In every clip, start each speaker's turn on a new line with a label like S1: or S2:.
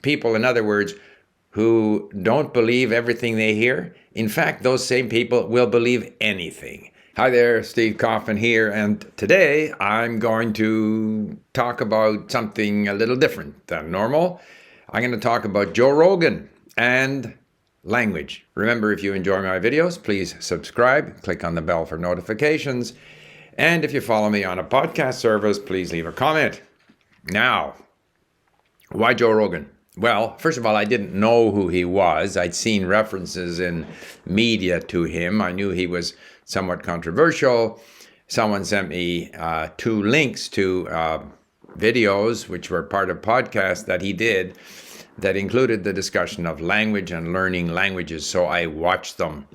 S1: people, in other words, who don't believe everything they hear. In fact, those same people will believe anything. Hi there, Steve Kaufman here, and today I'm going to talk about something a little different than normal. I'm going to talk about Joe Rogan and language. Remember, if you enjoy my videos, please subscribe, click on the bell for notifications, and if you follow me on a podcast service, please leave a comment. Now, why Joe Rogan? Well, first of all, I didn't know who he was. I'd seen references in media to him. I knew he was somewhat controversial. Someone sent me 2 links to videos, which were part of podcasts that he did, that included the discussion of language and learning languages. So I watched them.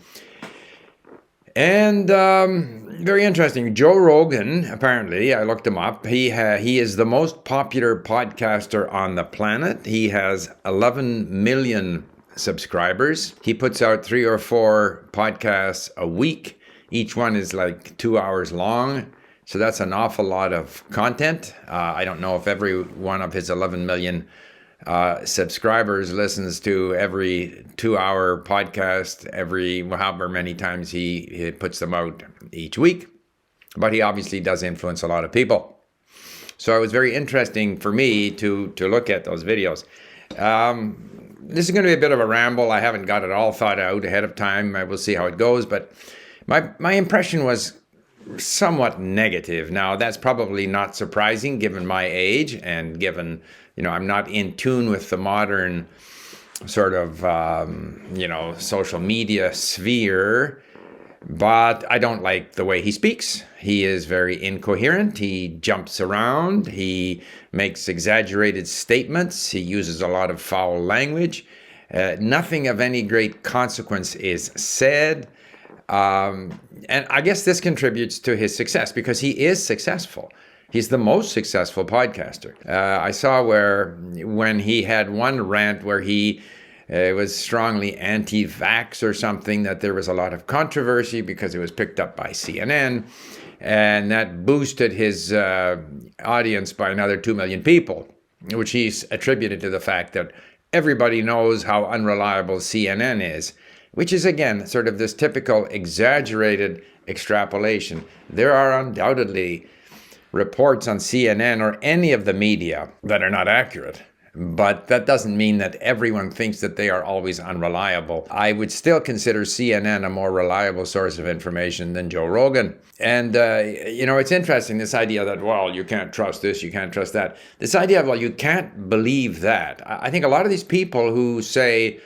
S1: And very interesting. Joe Rogan, apparently, I looked him up. He is the most popular podcaster on the planet. He has 11 million subscribers. He puts out 3 or 4 podcasts a week. Each one is like 2 hours long. So that's an awful lot of content. I don't know if every one of his 11 million subscribers listens to every 2-hour podcast every however many times he puts them out each week, but he obviously does influence a lot of people. So it was very interesting for me to look at those videos. This is going to be a bit of a ramble. I haven't got it all thought out ahead of time. I will see how it goes, but my impression was somewhat negative. Now, that's probably not surprising given my age and given, I'm not in tune with the modern sort of, social media sphere, but I don't like the way he speaks. He is very incoherent. He jumps around. He makes exaggerated statements. He uses a lot of foul language. Nothing of any great consequence is said. And I guess this contributes to his success because he is successful. He's the most successful podcaster. I saw when he had one rant where he was strongly anti-vax or something, that there was a lot of controversy because it was picked up by CNN, and that boosted his audience by another 2 million people, which he's attributed to the fact that everybody knows how unreliable CNN is, which is, again, sort of this typical exaggerated extrapolation. There are undoubtedly reports on CNN or any of the media that are not accurate, but that doesn't mean that everyone thinks that they are always unreliable. I would still consider CNN a more reliable source of information than Joe Rogan. And, it's interesting, this idea that, well, you can't trust this, you can't trust that. This idea of, well, you can't believe that. I think a lot of these people who say,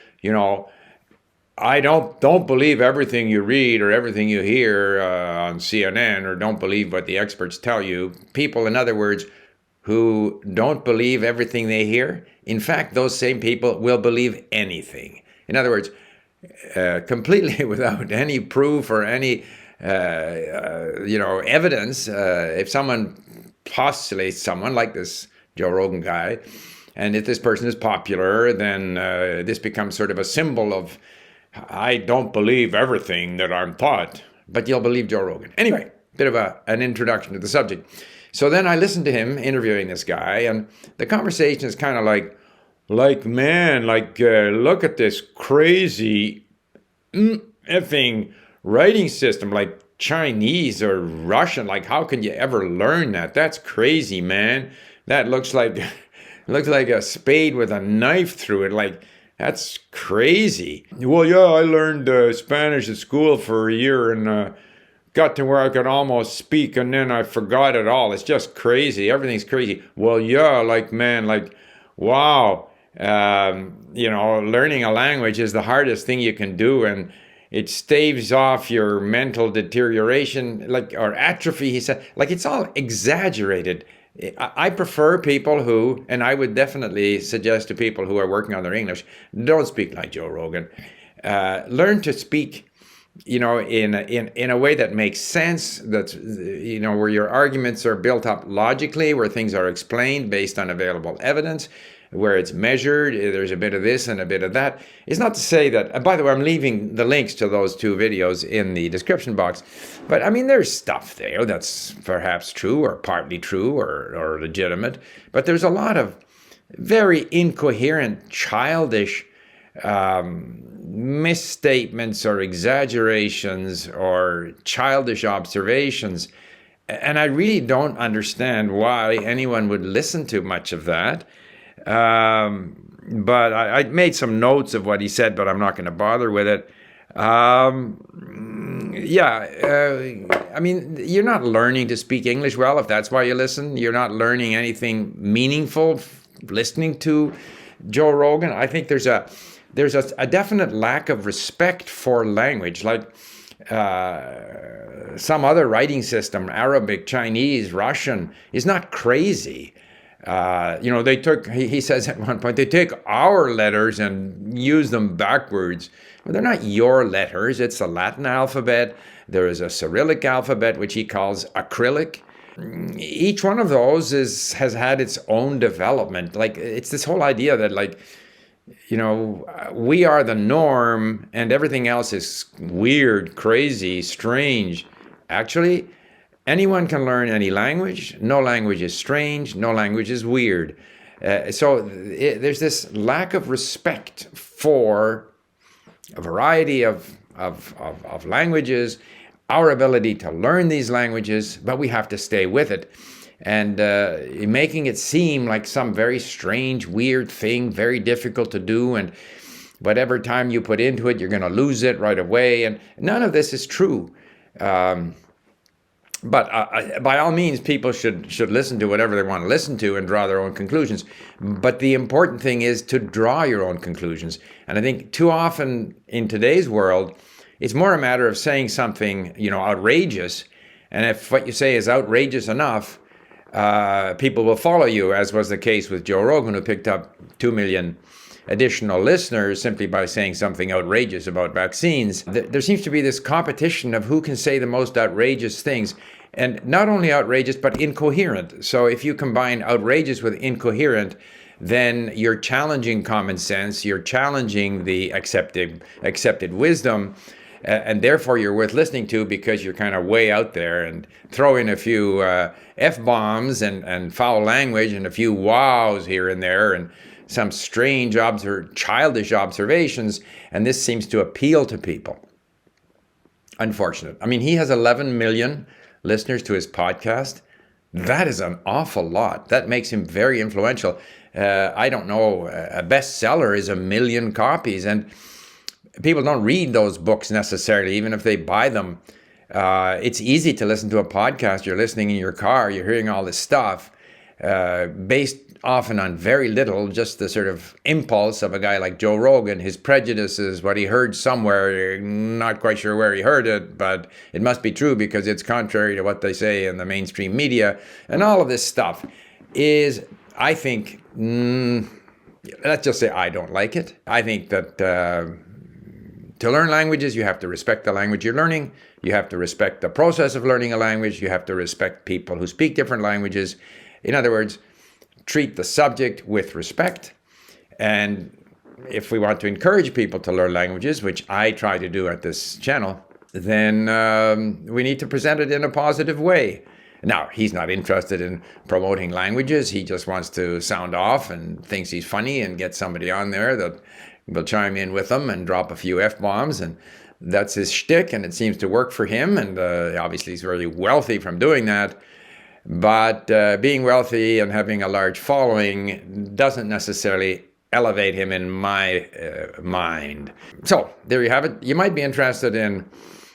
S1: I don't believe everything you read or everything you hear on CNN, or don't believe what the experts tell you. People, in other words, who don't believe everything they hear. In fact, those same people will believe anything. In other words, completely without any proof or any, evidence. If someone postulates someone like this Joe Rogan guy, and if this person is popular, then this becomes sort of a symbol of, I don't believe everything that I'm taught, but you'll believe Joe Rogan. Anyway, bit of an introduction to the subject. So then I listened to him interviewing this guy, and the conversation is kind of like, look at this crazy effing writing system, like Chinese or Russian. Like, how can you ever learn that? That's crazy, man. That looks like a spade with a knife through it. Like, that's crazy. Well, yeah, I learned Spanish at school for a year and got to where I could almost speak, and then I forgot it all. It's just crazy. Everything's crazy. Well, yeah, wow. Learning a language is the hardest thing you can do, and it staves off your mental deterioration, or atrophy, he said. It's all exaggerated. I prefer people who, and I would definitely suggest to people who are working on their English, don't speak like Joe Rogan. Learn to speak, in a way that makes sense, that's, where your arguments are built up logically, where things are explained based on available evidence, where it's measured, there's a bit of this and a bit of that. It's not to say that, by the way, I'm leaving the links to those 2 videos in the description box, but I mean, there's stuff there that's perhaps true or partly true or legitimate, but there's a lot of very incoherent, childish misstatements or exaggerations or childish observations. And I really don't understand why anyone would listen to much of that. But I made some notes of what he said, but I'm not going to bother with it. I mean, you're not learning to speak English well if that's why you listen. You're not learning anything meaningful listening to Joe Rogan. I think there's a definite lack of respect for language, like some other writing system, Arabic, Chinese, Russian, is not crazy. They took, he says at one point, they take our letters and use them backwards. Well, they're not your letters. It's the Latin alphabet. There is a Cyrillic alphabet, which he calls acrylic. Each one of those has had its own development. Like, it's this whole idea that, like, we are the norm and everything else is weird, crazy, strange. Actually, anyone can learn any language. No language is strange. No language is weird. There's this lack of respect for a variety of languages, our ability to learn these languages, but we have to stay with it. And making it seem like some very strange, weird thing, very difficult to do, and whatever time you put into it, you're going to lose it right away. And none of this is true. But by all means, people should listen to whatever they want to listen to and draw their own conclusions. But the important thing is to draw your own conclusions. And I think too often in today's world, it's more a matter of saying something, outrageous. And if what you say is outrageous enough, people will follow you, as was the case with Joe Rogan, who picked up 2 million additional listeners simply by saying something outrageous about vaccines. There seems to be this competition of who can say the most outrageous things, and not only outrageous, but incoherent. So if you combine outrageous with incoherent, then you're challenging common sense, you're challenging the accepted wisdom, and therefore you're worth listening to because you're kind of way out there, and throw in a few F-bombs and foul language and a few wows here and there and some strange childish observations, and this seems to appeal to people. Unfortunate. I mean, he has 11 million listeners to his podcast. That is an awful lot. That makes him very influential. I don't know, a bestseller is 1 million copies, and people don't read those books necessarily, even if they buy them. It's easy to listen to a podcast. You're listening in your car, you're hearing all this stuff, based often on very little, just the sort of impulse of a guy like Joe Rogan, his prejudices, what he heard somewhere, not quite sure where he heard it, but it must be true because it's contrary to what they say in the mainstream media. And all of this stuff is, I think, let's just say I don't like it. I think that to learn languages, you have to respect the language you're learning. You have to respect the process of learning a language. You have to respect people who speak different languages. In other words, treat the subject with respect. And if we want to encourage people to learn languages, which I try to do at this channel, then we need to present it in a positive way. Now, he's not interested in promoting languages. He just wants to sound off and thinks he's funny and get somebody on there that will chime in with him and drop a few F-bombs. And that's his shtick, and it seems to work for him. And obviously, he's very wealthy from doing that. But being wealthy and having a large following doesn't necessarily elevate him in my mind. So there you have it. You might be interested in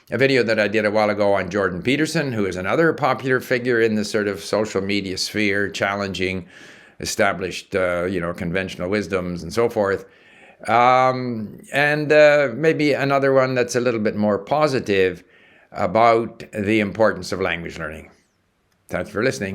S1: a video that I did a while ago on Jordan Peterson, who is another popular figure in the sort of social media sphere, challenging established, conventional wisdoms and so forth. And maybe another one that's a little bit more positive about the importance of language learning. Thanks for listening.